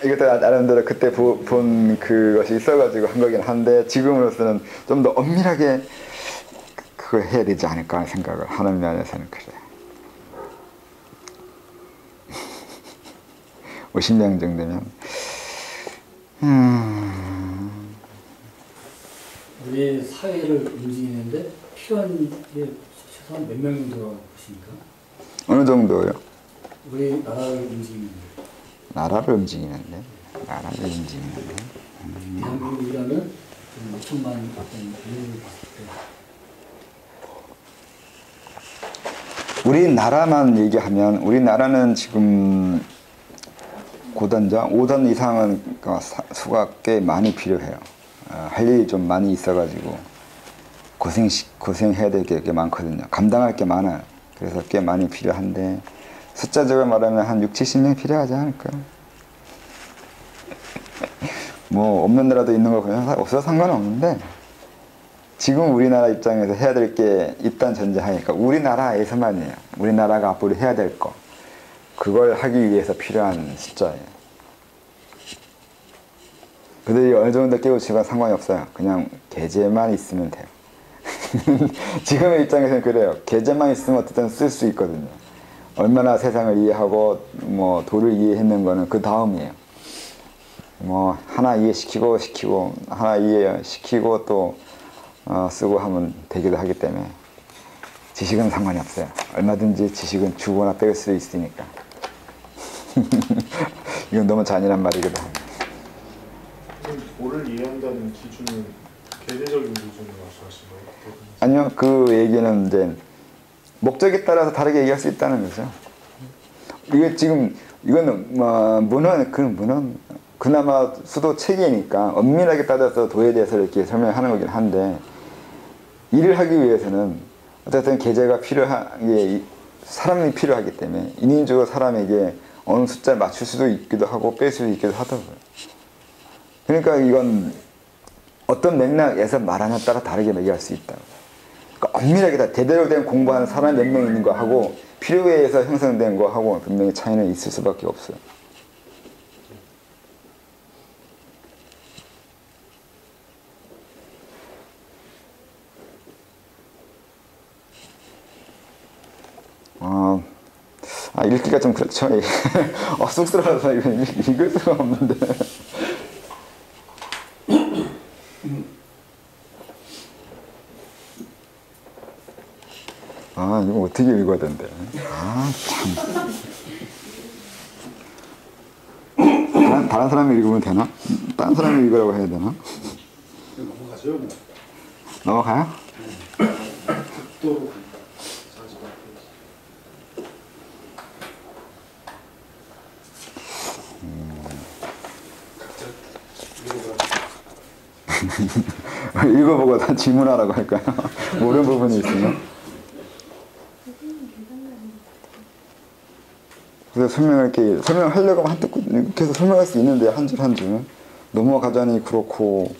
이것도 나름대로 그때 본 그것이 있어가지고 한 거긴 한데 지금으로서는 좀 더 엄밀하게 그걸 해야 되지 않을까 하는 생각을 하는 면에서는 그래요. 50명 정도면 우리 사회를 움직이는데 필요한 게 최소한 몇 명 정도라고 보십니까? 어느 정도요? 우리 나라를 움직이는데. 나라를 움직이는데? 대한민국이라면 5천만 어떤 인구를 봤을 때. 우리나라만 얘기하면 우리나라는 지금 고단자 5단 이상은 수가 꽤 많이 필요해요. 할 일이 좀 많이 있어가지고 고생해야 될 게 꽤 많거든요. 감당할 게 많아요. 그래서 꽤 많이 필요한데 숫자적으로 말하면 한 6, 70명 필요하지 않을까요? 뭐 없는 나라도 있는 거 그냥 없어서 상관없는데 지금 우리나라 입장에서 해야 될 게 있다는 전제하니까 우리나라에서만이에요. 우리나라가 앞으로 해야 될 거 그걸 하기 위해서 필요한 숫자예요. 근데 어느 정도 깨우치면 상관이 없어요. 그냥 계제만 있으면 돼요. 지금의 입장에서는 그래요. 계제만 있으면 어쨌든 쓸 수 있거든요. 얼마나 세상을 이해하고 뭐 도를 이해했는 거는 그 다음이에요. 뭐 하나 이해시키고 하나 이해시키고 또 쓰고 하면 되기도 하기 때문에 지식은 상관이 없어요. 얼마든지 지식은 주거나 뺄 수 있으니까. 이건 너무 잔인한 말이기도 합니다. 도를 이해한다는 기준은 계제적인 기준을 말씀하신 거예요? 아니요, 그 얘기는 이제 목적에 따라서 다르게 얘기할 수 있다는 거죠. 이게 지금 이거는 문헌 그나마 수도 체계니까 엄밀하게 따져서 도에 대해서 이렇게 설명하는 거긴 한데 일을 하기 위해서는 어쨌든 계제가 필요한 사람이 필요하기 때문에 인위적으로 사람에게 어느 숫자를 맞출 수도 있기도 하고 뺄 수도 있기도 하더라고요. 그러니까 이건 어떤 맥락에서 말하냐에 따라 다르게 얘기할 수 있다. 그러니까 엄밀하게 다 제대로 된 공부하는 사람이 몇 명 있는 거 하고 필요에 의해서 형성된 거 하고 분명히 차이는 있을 수밖에 없어요. 읽기가 좀 그렇죠. 쑥스러워서 이거 읽을 수가 없는데. 이거 어떻게 읽어야 된대. 참. 다른 사람이 읽으면 되나? 다른 사람이 읽으라고 해야 되나? 넘어가죠. 넘어가요? 또 읽어보고 다 질문하라고 할까요? 모르는 부분이 있으면. 그래서 설명하려고 하면 계속 설명할 수 있는데 한 줄 한 줄 넘어가자니 그렇고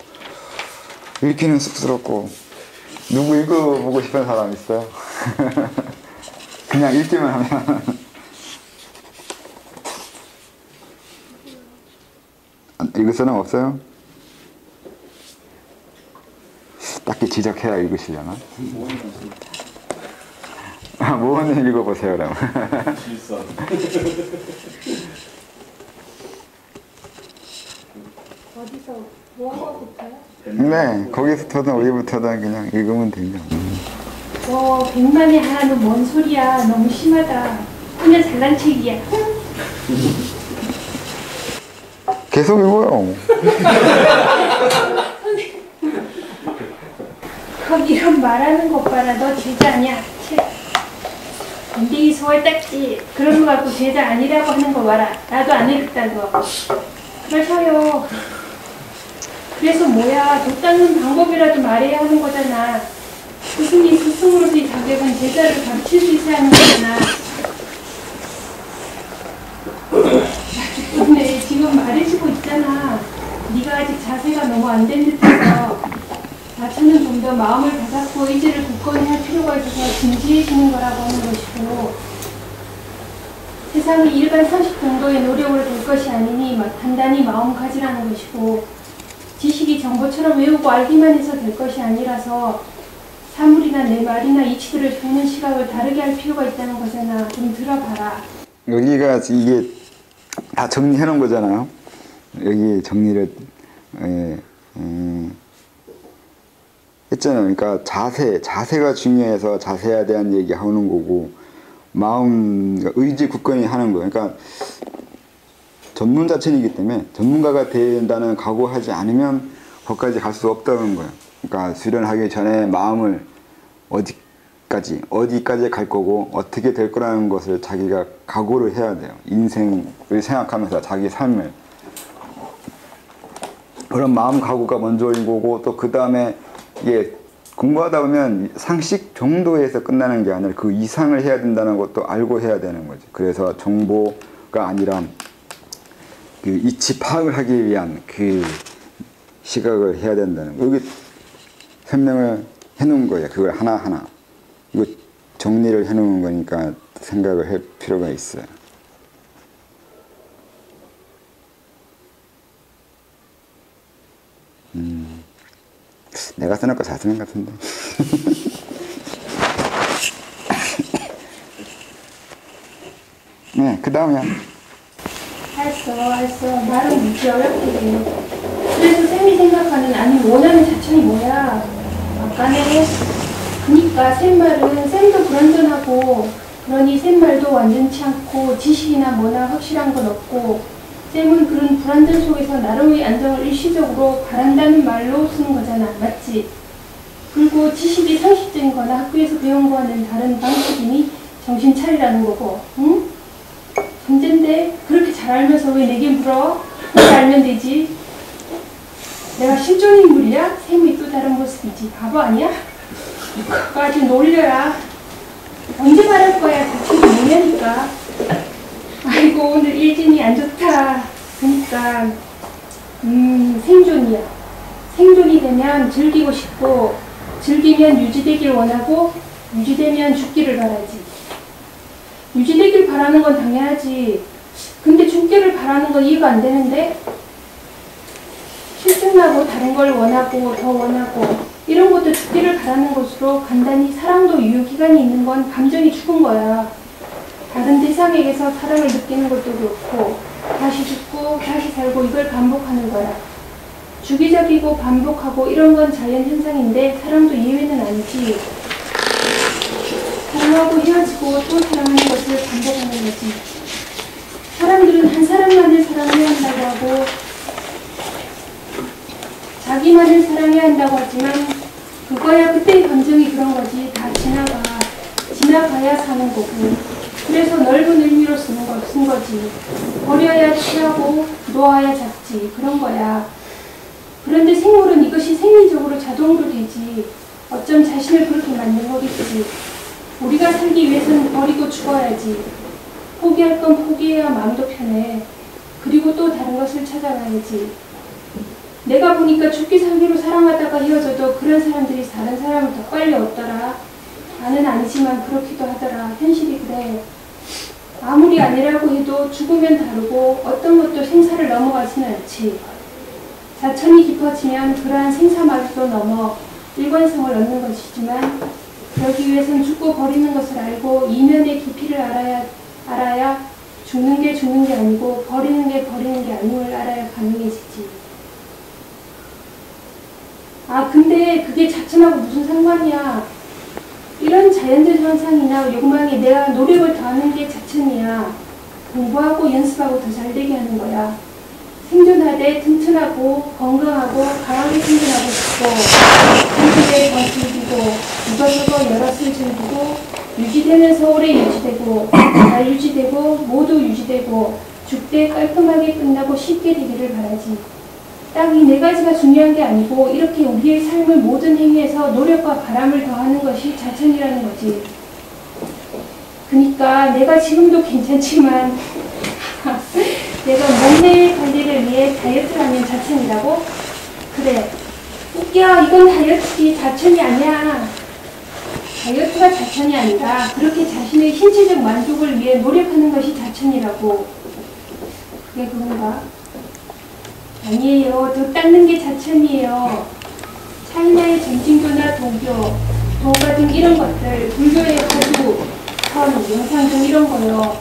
읽기는 쑥스럽고. 누구 읽어보고 싶은 사람 있어요? 그냥 읽기만 하면. 읽을 사람 없어요? 딱히 지적해야 읽으시려나? 모호는 읽어보세요 그럼. 어디서 뭐하고부터요? 네, 거기서부터든 어디부터든 그냥 읽으면 되죠. 100만에 하나는 뭔 소리야. 너무 심하다. 그냥 잘난 척이야. 계속 읽어요. 거기 이런 말하는 것 봐라. 너 제자 아니야. 근데 이 소월딱지 그런 거 갖고 제자 아니라고 하는 거 봐라. 나도 안 읽었다고. 그러셔요. 그래서 뭐야. 도 닦는 방법이라도 말해야 하는 거잖아. 스승이 스승으로서의 자격은 제자를 가르칠 수 있어야 하는 거잖아. 근데 지금 말해주고 있잖아. 네가 아직 자세가 너무 안 된 듯해서 나처럼 좀 더 마음을 다잡고 의지를 굳건히 할 필요가 있어서 진지해지는 거라고 하는 것이고, 세상이 일반 상식 정도의 노력으로 될 것이 아니니 단단히 마음 가지라는 것이고, 지식이 정보처럼 외우고 알기만 해서 될 것이 아니라서 사물이나 내 말이나 이치들을 보는 시각을 다르게 할 필요가 있다는 거잖아. 좀 들어봐라. 여기가 이게 다 정리해 놓은 거잖아요. 여기 정리를 했잖아요. 그러니까 자세가 중요해서 자세에 대한 얘기 하는 거고, 마음, 의지 굳건히 하는 거예요. 그러니까 전문 자체이기 때문에 전문가가 된다는 각오하지 않으면 거기까지 갈 수 없다는 거예요. 그러니까 수련하기 전에 마음을 어디까지 갈 거고 어떻게 될 거라는 것을 자기가 각오를 해야 돼요. 인생을 생각하면서 자기 삶을. 그런 마음 각오가 먼저인 거고, 또 그 다음에 이게 공부하다 보면 상식 정도에서 끝나는 게 아니라 그 이상을 해야 된다는 것도 알고 해야 되는 거죠. 그래서 정보가 아니라 그 이치 파악을 하기 위한 그 시각을 해야 된다는 거. 여기 설명을 해 놓은 거예요. 그걸 하나하나. 이거 정리를 해 놓은 거니까 생각을 할 필요가 있어요. 내가 써놓고 잘 쓰는 것 같은데. 네, 그 다음이야. 알았어. 말은 묻지 어렵게 해. 그래서 쌤이 생각하는, 아니 원하는 자천이 뭐야? 아까네. 그니까 쌤 말은 쌤도 불완전하고, 그러니 쌤 말도 완전치 않고 지식이나 뭐나 확실한 건 없고, 쌤은 그런 불완전 속에서 나름의 안정을 일시적으로 바란다는 말로 쓰는 거잖아. 맞지? 그리고 지식이 상식적인 거나 학교에서 배운 거와는 다른 방식이니 정신 차리라는 거고, 응? 문제인데 그렇게 잘 알면서 왜 내게 물어? 내가 알면 되지. 내가 실존 인물이야? 쌤의 또 다른 모습이지. 바보 아니야? 그거 아주 놀려라. 언제 말할 거야? 대충 뭐냐니까. 아이고 오늘 일진이 안 좋다. 그러니까 생존이야. 생존이 되면 즐기고 싶고, 즐기면 유지되길 원하고, 유지되면 죽기를 바라지. 유지되길 바라는 건 당연하지. 근데 죽기를 바라는 건 이해가 안 되는데? 실증나고 다른 걸 원하고 더 원하고 이런 것도 죽기를 바라는 것으로 간단히 사랑도 유효기간이 있는 건 감정이 죽은 거야. 다른 대상에게서 사랑을 느끼는 것도 그렇고 다시 죽고 다시 살고 이걸 반복하는 거야. 주기적이고 반복하고 이런 건 자연현상인데 사랑도 예외는 아니지. 사랑하고 헤어지고 또 사랑하는 것을 반복하는 거지. 사람들은 한 사람만을 사랑해야 한다고 하고 자기만을 사랑해야 한다고 하지만 그거야 그때의 감정이 그런 거지. 다 지나가야 사는 거고. 그래서 넓은 의미로 쓴 거지. 버려야 취하고 놓아야 잡지. 그런 거야. 그런데 생물은 이것이 생리적으로 자동으로 되지. 어쩜 자신을 그렇게 만든 거겠지. 우리가 살기 위해서는 버리고 죽어야지. 포기할 건 포기해야 마음도 편해. 그리고 또 다른 것을 찾아가야지. 내가 보니까 죽기 살기로 사랑하다가 헤어져도 그런 사람들이 다른 사람을 더 빨리 얻더라. 나는 아니지만 그렇기도 하더라. 현실이 그래. 아무리 아니라고 해도 죽으면 다르고 어떤 것도 생사를 넘어가지는 않지. 자천이 깊어지면 그러한 생사마저도 넘어 일관성을 얻는 것이지만 그러기 위해선 죽고 버리는 것을 알고 이면의 깊이를 알아야 죽는 게 아니고 버리는 게 아님을 알아야 가능해지지. 아 근데 그게 자천하고 무슨 상관이야. 이런 자연적 현상이나 욕망에 내가 노력을 더하는 게 자천이야. 공부하고 연습하고 더 잘되게 하는 거야. 생존하되 튼튼하고 건강하고 강하게 생존하고 싶고 한국에 더 즐기고 이것저것 여럿을 즐기고 유지되면서 오래 유지되고 잘 유지되고 모두 유지되고 죽되 깔끔하게 끝나고 쉽게 되기를 바라지. 딱 이 네 가지가 중요한 게 아니고 이렇게 우리의 삶을 모든 행위에서 노력과 바람을 더하는 것이 자천이라는 거지. 그러니까 내가 지금도 괜찮지만 내가 몸매 관리를 위해 다이어트를 하면 자천이라고? 그래. 웃겨. 이건 다이어트지 자천이 아니야. 다이어트가 자천이 아니라 그렇게 자신의 신체적 만족을 위해 노력하는 것이 자천이라고. 그게 그건가? 아니에요. 더 닦는 게 자천이에요. 차이나의 전징교나 도교, 도가 등 이런 것들, 불교의 화두, 선, 영상 등 이런 거요.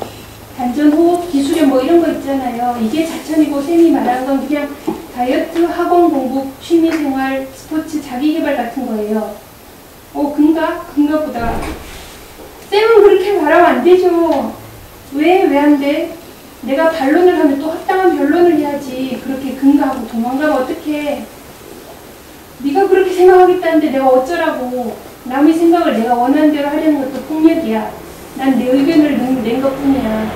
단전, 호흡, 기술연 뭐 이런 거 있잖아요. 이게 자천이고 쌤이 말한 건 그냥 다이어트, 학원 공부, 취미생활, 스포츠, 자기개발 같은 거예요. 근가? 근가 보다. 쌤은 그렇게 말하면 안 되죠. 왜 안 돼? 내가 반론을 하면 또 합당한 변론을 해야지. 그렇게 근가하고 도망가면 어떡해. 네가 그렇게 생각하겠다는데 내가 어쩌라고. 남의 생각을 내가 원하는 대로 하려는 것도 폭력이야. 난 내 의견을 낸 것뿐이야.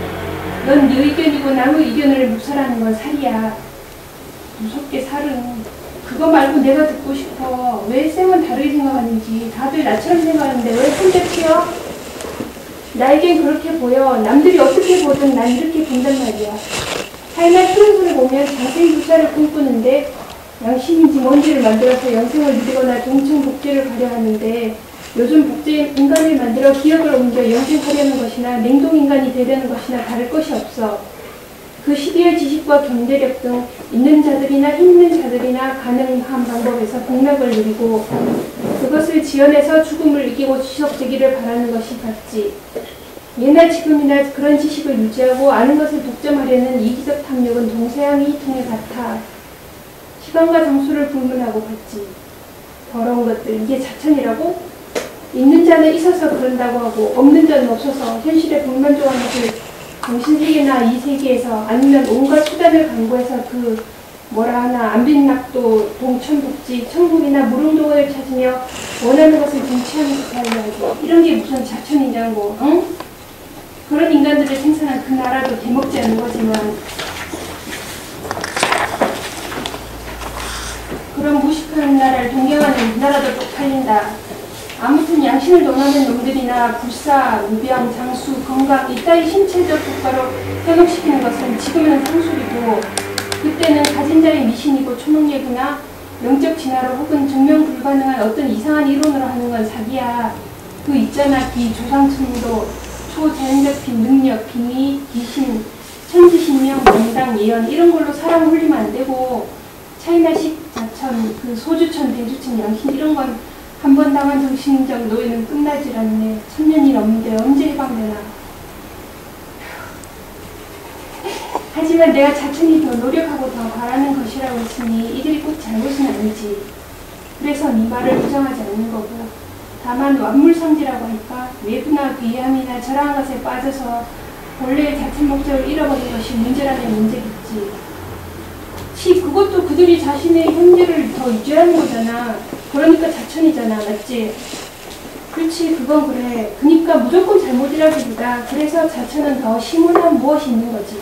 넌 네 의견이고 남의 의견을 묵살하는 건 살이야. 무섭게 살은. 그거 말고 내가 듣고 싶어. 왜 쌤은 다르게 생각하는지. 다들 나처럼 생각하는데 왜 혼자 튀어? 나에겐 그렇게 보여. 남들이 어떻게 보든 난 이렇게 본단 말이야. 삶의 프로그램을 보면 자세히 유사를 꿈꾸는데 양심인지 뭔지를 만들어서 영생을 누리거나 동층 복제를 가려 하는데 요즘 복제 인간을 만들어 기억을 옮겨 영생하려는 것이나 냉동인간이 되려는 것이나 다를 것이 없어. 그 시기의 지식과 경제력 등 있는 자들이나 힘있는 자들이나 가능한 방법에서 복락을 누리고 그것을 지연해서 죽음을 이기고 지속되기를 바라는 것이 같지. 예나 지금이나 그런 지식을 유지하고 아는 것을 독점하려는 이기적 탐욕은 동서양이 통해 같아. 시간과 장소를 불문하고 같지. 더러운 것들, 이게 자천이라고? 있는 자는 있어서 그런다고 하고 없는 자는 없어서 현실에 불만족한 것을 정신세계나 이 세계에서 아니면 온갖 수단을 강구해서 안빈낙도, 동천복지, 천국이나 무릉도원을 찾으며 원하는 것을 쟁취하면서 살려야지. 이런 게 무슨 자천이냐고, 응? 그런 인간들을 생산한 그 나라도 대먹지 않는 거지만 그런 무식한 나라를 동경하는 이 나라도 쪽팔린다. 아무튼 양심을 논하는 놈들이나 불사, 무병, 장수, 건강 이따위 신체적 효과로 현혹시키는 것은 지금은 상술이고 그때는 가진 자의 미신이고 초능력이나 영적 진화로 혹은 증명 불가능한 어떤 이상한 이론으로 하는 건 사기야. 그 있잖아. 조상층도 초자연적 능력, 비미, 귀신, 천지신명, 명당, 예언 이런 걸로 사람 홀리면 안 되고 차이나식 자천, 소주천, 대주천, 양신 이런 건 한 번 당한 정신적 노예는 끝나질 않네. 1000년이 넘는데 언제 해방되나. 하지만 내가 자천이 더 노력하고 더 바라는 것이라고 했으니 이들이 꼭 잘못은 아니지. 그래서 네 말을 부정하지 않는 거고 다만 완물상지라고 할까? 외부나 비함이나 저러한 것에 빠져서 본래의 자천 목적을 잃어버린 것이 문제라면 문제겠지. 그것도 그들이 자신의 현재를 더 유지하는 거잖아. 그러니까 자천이잖아. 맞지? 그렇지. 그건 그래. 그러니까 무조건 잘못이라기보다 그래서 자천은 더 심오한 무엇이 있는 거지.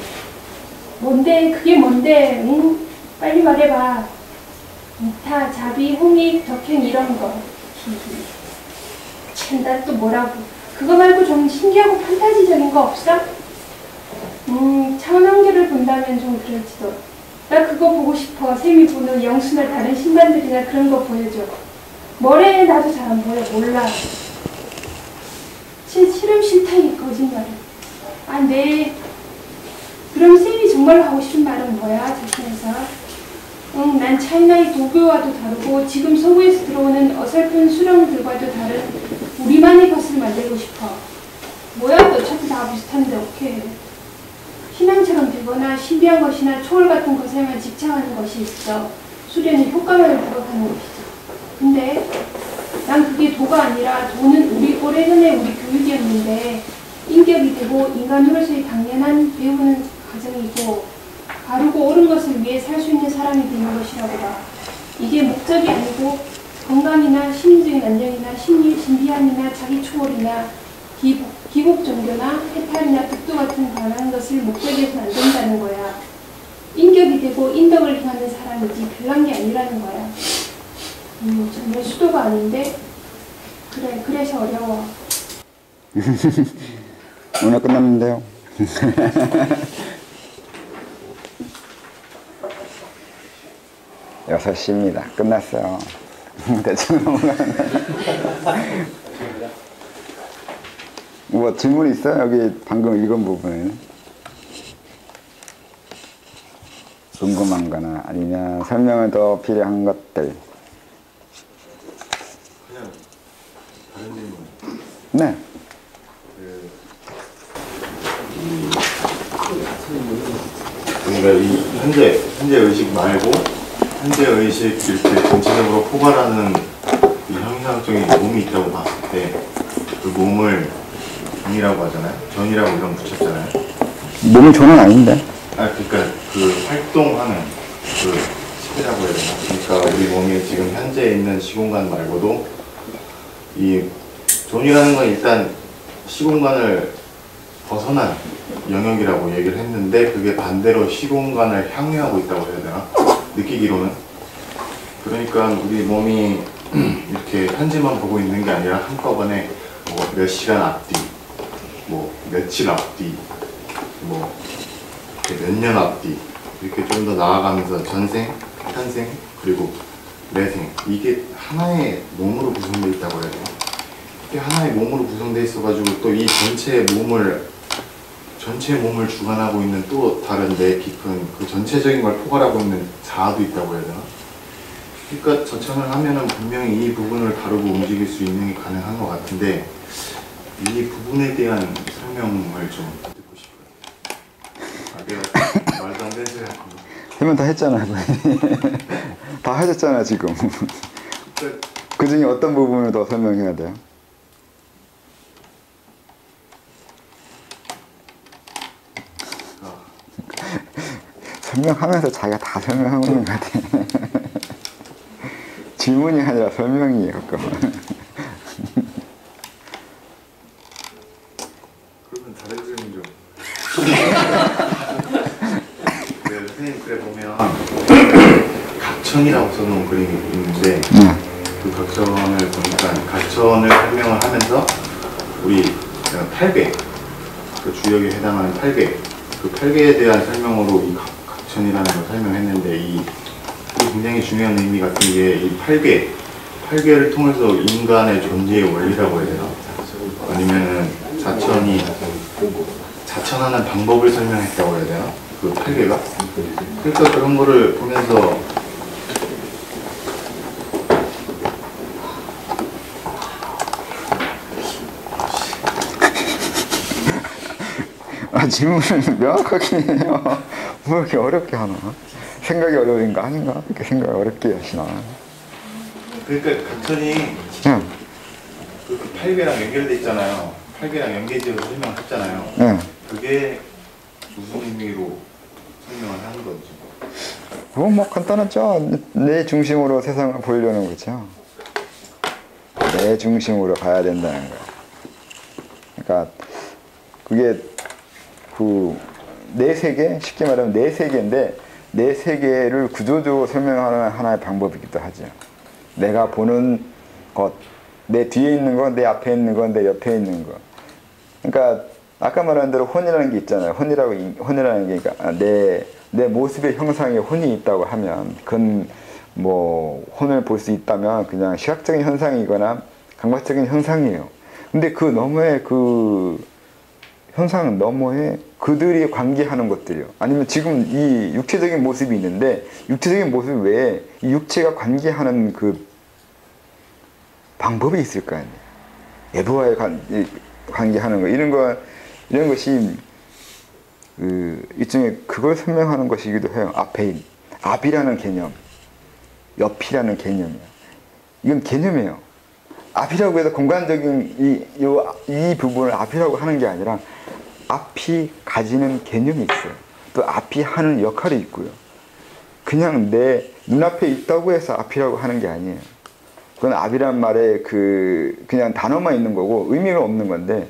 뭔데? 그게 뭔데? 응? 빨리 말해봐. 이타, 자비, 홍익, 덕행 이런 거. 참, 난 또 뭐라고. 그거 말고 좀 신기하고 판타지적인 거 없어? 차원한계를 본다면 좀 그럴지도. 나 그거 보고 싶어. 쌤이 보는 영수나 다른 신반들이나 그런 거 보여줘. 뭐래? 나도 잘 안 보여. 몰라. 싫음 싫다 이 거짓말을. 아, 네. 그럼 쌤이 정말로 하고 싶은 말은 뭐야? 자신에서. 난 차이나의 도교와도 다르고 지금 서구에서 들어오는 어설픈 수령들과도 다른 우리만의 것을 만들고 싶어. 뭐야? 어차피 다 비슷한데 어떡해. 신앙처럼 되거나 신비한 것이나 초월 같은 것에만 집착하는 것이 있어. 수련은 효과만을 부각하는 것이죠. 근데 난 그게 도가 아니라 도는 오래전에 우리 교육이었는데 인격이 되고 인간으로서의 당연한 배우는 과정이고 바르고 옳은 것을 위해 살 수 있는 사람이 되는 것이라고 봐. 이게 목적이 아니고 건강이나 심리적인 안정이나 신비함이나 자기 초월이나 기복 종교나 해탈이나 득도 같은 관한 것을 목적에서는 안 된다는 거야. 인격이 되고 인덕을 행하는 사람이지 별난 게 아니라는 거야. 정말 수도가 아닌데? 그래, 그래서 어려워. 오늘 끝났는데요. 6시입니다. 끝났어요. 대충 넘어가네. 뭐 질문 있어요? 여기 방금 읽은 부분에 궁금한 거나 아니면 설명을 더 필요한 것들. 그냥 다른 질문. 네. 그러니까 이 현재 의식 말고 현재 의식 이렇게 전체적으로 포괄하는 이 형상적인 몸이 있다고 봤을 때 그 몸을 전이라고 하잖아요. 전이라고 이름 붙였잖아요. 몸이 저는 아닌데. 그러니까 그 활동하는 그 시대라고 해야 되나? 그러니까 우리 몸이 지금 현재 있는 시공간 말고도 이 존이라는 건 일단 시공간을 벗어난 영역이라고 얘기를 했는데 그게 반대로 시공간을 향유하고 있다고 해야 되나? 느끼기로는. 그러니까 우리 몸이 이렇게 현재만 보고 있는 게 아니라 한꺼번에 뭐 몇 시간 앞뒤, 뭐 며칠 앞뒤, 뭐 몇 년 앞뒤 이렇게 좀 더 나아가면서 전생, 탄생, 그리고 매생 이게 하나의 몸으로 구성되어 있다고 해야 되나? 이게 하나의 몸으로 구성되어 있어가지고 또 이 전체 몸을 주관하고 있는 또 다른 내 깊은 그 전체적인 걸 포괄하고 있는 자아도 있다고 해야 되나? 그러니까 저천을 하면은 분명히 이 부분을 다루고 움직일 수 있는 게 가능한 것 같은데 이 부분에 대한 설명을 좀 듣고 싶어요. 내가 말도 안 되는 소리 하고. 설명 다 했잖아. 다 하셨잖아 지금. 그 중에 어떤 부분을 더 설명해야 돼요? 설명하면서 자기가 다 설명하고 있는 것 같아. 질문이 아니라 설명이에요. 그러면 다른 질문 좀. 네, 선생님 그래 보면 각천이라고 써놓은 그림이 있는데 그 각천을 보니까 각천을 설명을 하면서 우리 8배 그 주역에 해당하는 8배 그 8개에 대한 설명으로 이 각천이라는 걸 설명했는데 이 굉장히 중요한 의미 같은 게 이 8개를 통해서 인간의 존재의 원리라고 해야 되나? 아니면은 자천하는 방법을 설명했다고 해야 되나? 그 8개가? 그러니까 그런 거를 보면서 질문을 명확하게 해요. 뭐 이렇게 어렵게 하나? 생각이 어려운 거 아닌가? 이렇게 생각을 어렵게 하시나? 그러니까 각천이 그 8개랑 연결돼 있잖아요. 8개랑 연계지어서 설명했잖아요. 네. 그게 무슨 의미로 설명을 하는 건지. 그건 뭐 간단하죠. 내 중심으로 세상을 보려는 거죠. 내 중심으로 가야 된다는 거예요. 그러니까 그게 내 세계, 쉽게 말하면 내 세계인데 내 세계를 구조적으로 설명하는 하나의 방법이기도 하죠. 내가 보는 것, 내 뒤에 있는 것, 내 앞에 있는 것, 내 옆에 있는 것. 그러니까 아까 말한 대로 혼이라는 게 있잖아요. 혼이라는 게 그러니까 내 모습의 형상에 혼이 있다고 하면 그건 뭐 혼을 볼 수 있다면 그냥 시각적인 현상이거나 감각적인 현상이에요. 근데 그 너머에 그 현상 너머에 그들이 관계하는 것들이요. 아니면 지금 이 육체적인 모습이 있는데 육체적인 모습 외에 이 육체가 관계하는 그 방법이 있을 거 아니에요. 외부와의 관계하는 거 이런 것이 일종의 그걸 설명하는 것이기도 해요. 앞이라는 개념, 옆이라는 개념이에요. 이건 개념이에요. 앞이라고 해서 공간적인 이 부분을 앞이라고 하는 게 아니라 앞이 가지는 개념이 있어요. 또 앞이 하는 역할이 있고요. 그냥 내 눈앞에 있다고 해서 앞이라고 하는 게 아니에요. 그건 앞이란 말에 그냥 단어만 있는 거고 의미가 없는 건데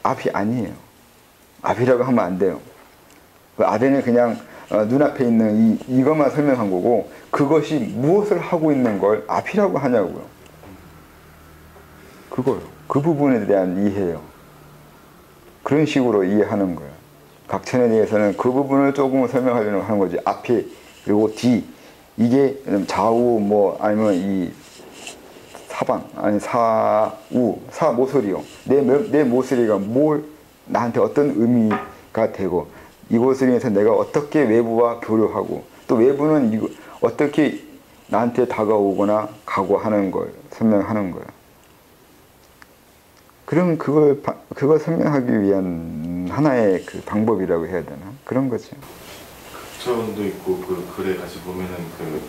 앞이 아니에요. 앞이라고 하면 안 돼요. 그 앞에는 그냥 눈앞에 있는 이것만 설명한 거고 그것이 무엇을 하고 있는 걸 앞이라고 하냐고요. 그거요. 그 부분에 대한 이해요. 그런 식으로 이해하는 거예요. 각천에 대해서는 그 부분을 조금 설명하려고 하는 거지. 앞이 그리고 뒤 이게 좌우 뭐 아니면 이 사방, 아니 사우, 사모서리요. 내 모서리가 뭘 나한테 어떤 의미가 되고 이곳을 인해서 내가 어떻게 외부와 교류하고 또 외부는 어떻게 나한테 다가오거나 가고 하는 걸 설명하는 거예요. 그럼 그걸 설명하기 위한 하나의 그 방법이라고 해야 되나? 그런 거죠. 각천도 있고 그 글에 같이 보면은 그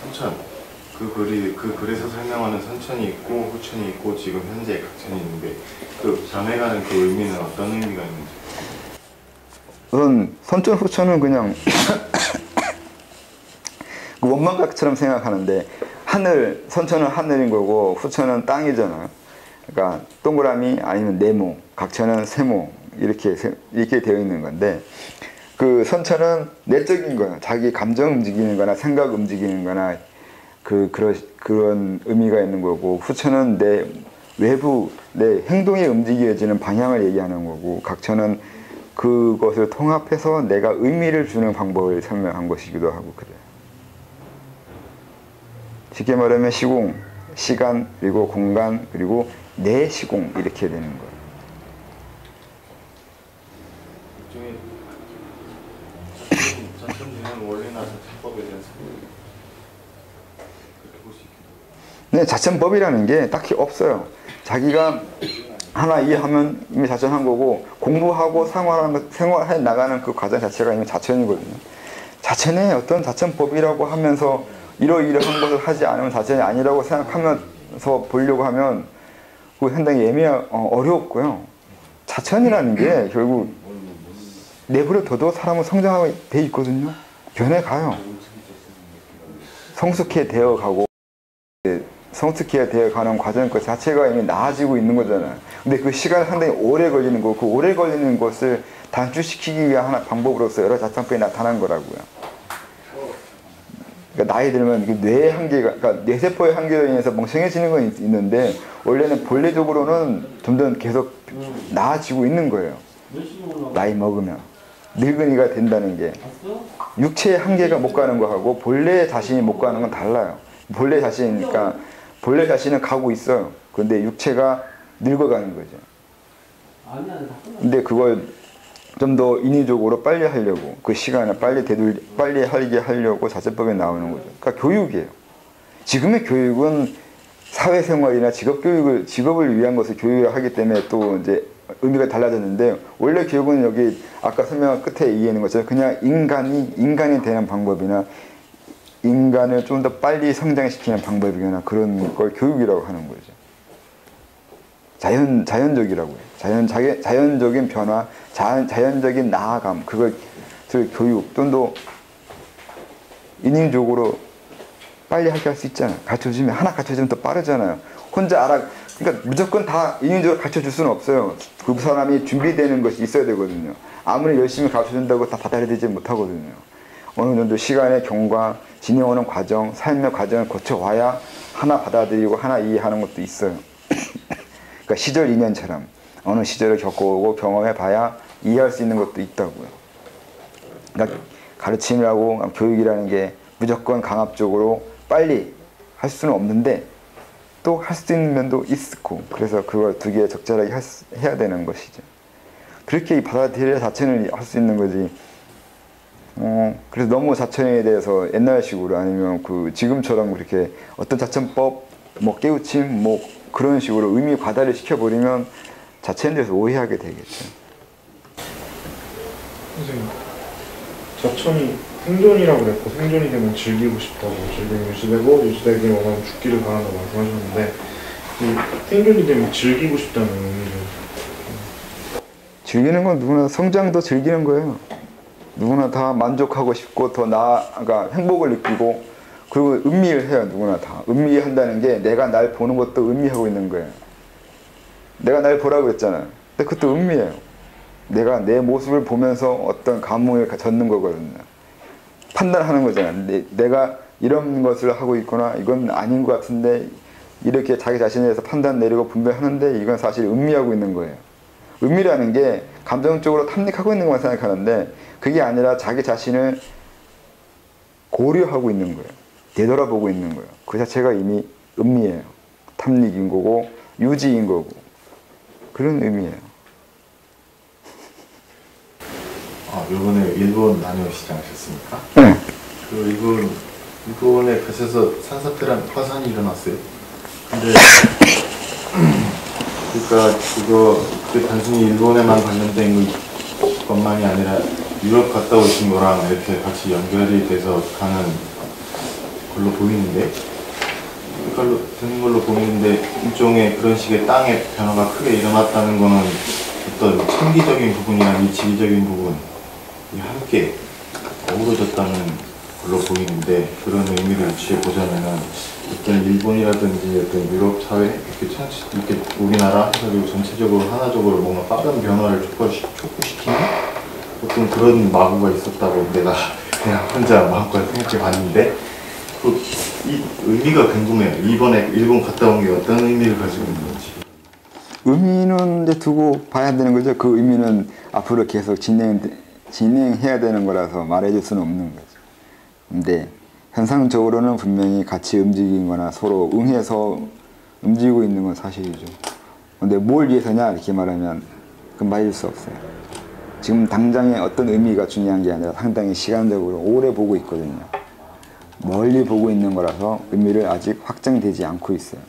선천 그 글에서 설명하는 선천이 있고 후천이 있고 지금 현재 각천이 있는데 그 변해가는 그 의미는 어떤 의미가 있는지. 우선 선천 후천은 그냥 그 원망각처럼 생각하는데 선천은 하늘인 거고 후천은 땅이잖아요. 그러니까 동그라미 아니면 네모, 각천은 세모 이렇게 되어 있는 건데 그 선천은 내적인 거예요. 자기 감정 움직이는 거나 생각 움직이는 거나 그런 의미가 있는 거고 후천은 내 외부 내 행동이 움직여지는 방향을 얘기하는 거고 각천은 그것을 통합해서 내가 의미를 주는 방법을 설명한 것이기도 하고 그래요. 쉽게 말하면 시공, 시간, 그리고 공간, 그리고 내 시공 이렇게 되는 거예요. 일종의 자천지는 원리나 자천법에 대한 그렇게 볼 수 있겠네요. 네, 자천법이라는 게 딱히 없어요. 자기가 하나 이해하면 이미 자천한 거고 공부하고 생활해 나가는 그 과정 자체가 이미 자천이거든요. 자천에 어떤 자천법이라고 하면서 이러이러한 것을 하지 않으면 자천이 아니라고 생각하면서 보려고 하면 그 상당히 어렵고요. 자천이라는 게 결국 내버려 둬도 사람은 성장하게 돼 있거든요. 변해가요. 성숙해 되어가고 성숙해 되어가는 과정 그 자체가 이미 나아지고 있는 거잖아요. 근데 그 시간이 상당히 오래 걸리는 거, 그 오래 걸리는 것을 단축시키기 위한 하나 방법으로서 여러 자천법이 나타난 거라고요. 그러니까 나이 들면 뇌의 한계가, 그러니까 뇌세포의 한계로 인해서 멍청해지는 건 있는데 원래는 본래적으로는 점점 계속 나아지고 있는 거예요. 나이 먹으면 늙은이가 된다는 게 육체의 한계가 못 가는 거하고 본래 자신이 못 가는 건 달라요. 본래 자신이니까 본래 자신은 가고 있어요. 그런데 육체가 늙어가는 거죠. 근데 그걸 좀 더 인위적으로 빨리 하려고 그 시간을 빨리 하게 하려고 자천법에 나오는 거죠. 그러니까 교육이에요. 지금의 교육은 사회생활이나 직업을 위한 것을 교육을 하기 때문에 또 이제 의미가 달라졌는데 원래 교육은 여기 아까 설명한 끝에 이해하는 것처럼 그냥 인간이 되는 방법이나 인간을 좀 더 빨리 성장시키는 방법이거나 그런 걸 교육이라고 하는 거죠. 자연적이라고 해요. 자연적인 변화, 자연적인 나아감, 그걸 교육, 좀 더 인위적으로 빨리 하게 할 수 있잖아요. 가르쳐주면, 하나 가르쳐주면 더 빠르잖아요. 혼자 그러니까 무조건 다 인위적으로 가르쳐줄 수는 없어요. 그 사람이 준비되는 것이 있어야 되거든요. 아무리 열심히 가르쳐준다고 다 받아들이지 못하거든요. 어느 정도 시간의 경과, 진행하는 과정, 삶의 과정을 거쳐와야 하나 받아들이고 하나 이해하는 것도 있어요. 그러니까 시절 인연처럼 어느 시절을 겪어오고 경험해봐야 이해할 수 있는 것도 있다고요. 그러니까 가르침이라고 교육이라는 게 무조건 강압적으로 빨리 할 수는 없는데 또 할 수 있는 면도 있고 그래서 그걸 두 개 적절하게 해야 되는 것이죠. 그렇게 받아들여야 자천을 할 수 있는 거지. 그래서 너무 자천에 대해서 옛날식으로 아니면 지금처럼 그렇게 어떤 자천법, 깨우침, 그런 식으로 의미 과다를 시켜버리면 자천에 대해서 오해하게 되겠죠. 선생님, 자천이 생존이라고 그랬고 생존이 되면 즐기고 싶다고 즐기면 유지되고 유지되길 원하면 죽기를 바란다고 말씀하셨는데 이 생존이 되면 즐기고 싶다는 의미를 즐기는 건 누구나 성장도 즐기는 거예요. 누구나 다 만족하고 싶고 더 나아가 행복을 느끼고 그리고 음미를 해요. 누구나 다 음미한다는 게 내가 날 보는 것도 음미하고 있는 거예요. 내가 날 보라고 했잖아요. 근데 그것도 음미예요. 내가 내 모습을 보면서 어떤 감흥을 젓는 거거든요. 판단하는 거잖아요. 내가 이런 것을 하고 있거나 이건 아닌 것 같은데 이렇게 자기 자신에 대해서 판단 내리고 분별하는데 이건 사실 음미하고 있는 거예요. 음미라는 게 감정적으로 탐닉하고 있는 것만 생각하는데 그게 아니라 자기 자신을 고려하고 있는 거예요. 되돌아보고 있는 거예요. 그 자체가 이미 음미예요. 탐닉인 거고 유지인 거고 그런 의미예요. 이번에 일본 다녀오시지 않으셨습니까? 네. 그 일본에 가셔서 산사태란 화산이 일어났어요. 근데 그러니까 그게 단순히 일본에만 관련된 것만이 아니라 유럽 갔다 오신 거랑 이렇게 같이 연결이 돼서 가는 걸로 보이는데, 되는 걸로 보이는데 일종의 그런 식의 땅의 변화가 크게 일어났다는 거는 어떤 창기적인 부분이랑 이 지리적인 부분이 함께 어우러졌다는 걸로 보이는데, 그런 의미를 취해보자면은 어떤 일본이라든지 어떤 유럽 사회, 이렇게 우리나라 그리고 전체적으로 하나적으로 뭔가 빠른 변화를 촉구시키는 어떤 그런 마구가 있었다고 내가 그냥 혼자 마음껏 생각해 봤는데, 이 의미가 궁금해요. 이번에 일본 갔다 온 게 어떤 의미를 가지고 있는 건지. 의미는 이제 두고 봐야 되는 거죠. 그 의미는 앞으로 계속 진행해야 되는 거라서 말해줄 수는 없는 거죠. 근데 현상적으로는 분명히 같이 움직이거나 서로 응해서 움직이고 있는 건 사실이죠. 근데 뭘 위해서냐 이렇게 말하면 그건 말해줄 수 없어요. 지금 당장의 어떤 의미가 중요한 게 아니라 상당히 시간적으로 오래 보고 있거든요. 멀리 보고 있는 거라서 의미를 아직 확정되지 않고 있어요.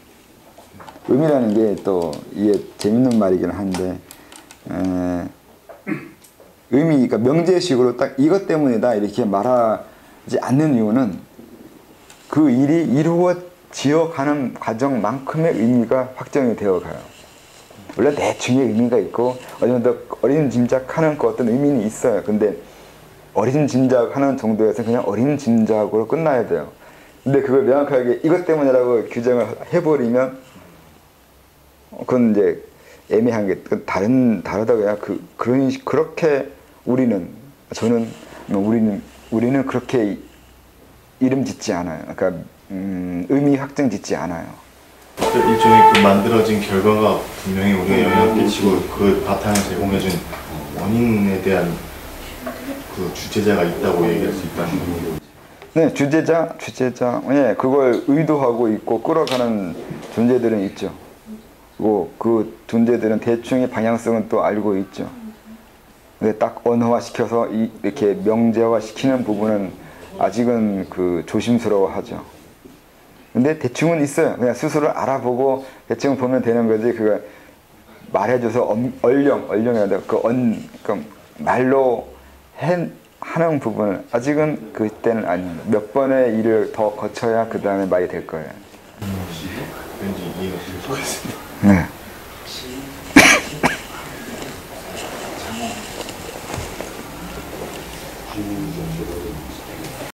의미라는 게 또 이게 재밌는 말이긴 한데 의미, 그러니까 명제식으로 딱 이것 때문이다 이렇게 말하지 않는 이유는 그 일이 이루어지어 가는 과정만큼의 의미가 확정이 되어 가요. 물론 대충의 의미가 있고 어느 정도 어림짐작하는 그 어떤 의미는 있어요. 근데 어림짐작하는 정도에서 그냥 어림짐작으로 끝나야 돼요. 근데 그걸 명확하게 이것 때문이라고 규정을 해버리면 그건 이제 애매한 게 다르다고 해야 그렇게 우리는 그렇게 이름 짓지 않아요. 그러니까 의미 확정 짓지 않아요. 일종의 그 만들어진 결과가 분명히 우리가 영향을 끼치고 그 바탕을 제공해준 원인에 대한 그 주체자가 있다고 얘기할 수 있다는 거죠. 네, 주체자, 예, 그걸 의도하고 있고 끌어가는 존재들은 있죠. 그 존재들은 대충의 방향성은 또 알고 있죠. 근데 딱 언어화시켜서 이렇게 명제화시키는 부분은 아직은 그 조심스러워하죠. 근데 대충은 있어요. 그냥 스스로 알아보고 대충 보면 되는 거지. 그거 말해줘서 얼령이라도 그 말로 하는 부분은 아직은 그때는 아닙니다. 몇 번의 일을 더 거쳐야 그 다음에 말이 될 거예요. 왠지 이해가 되겠습니다. 네.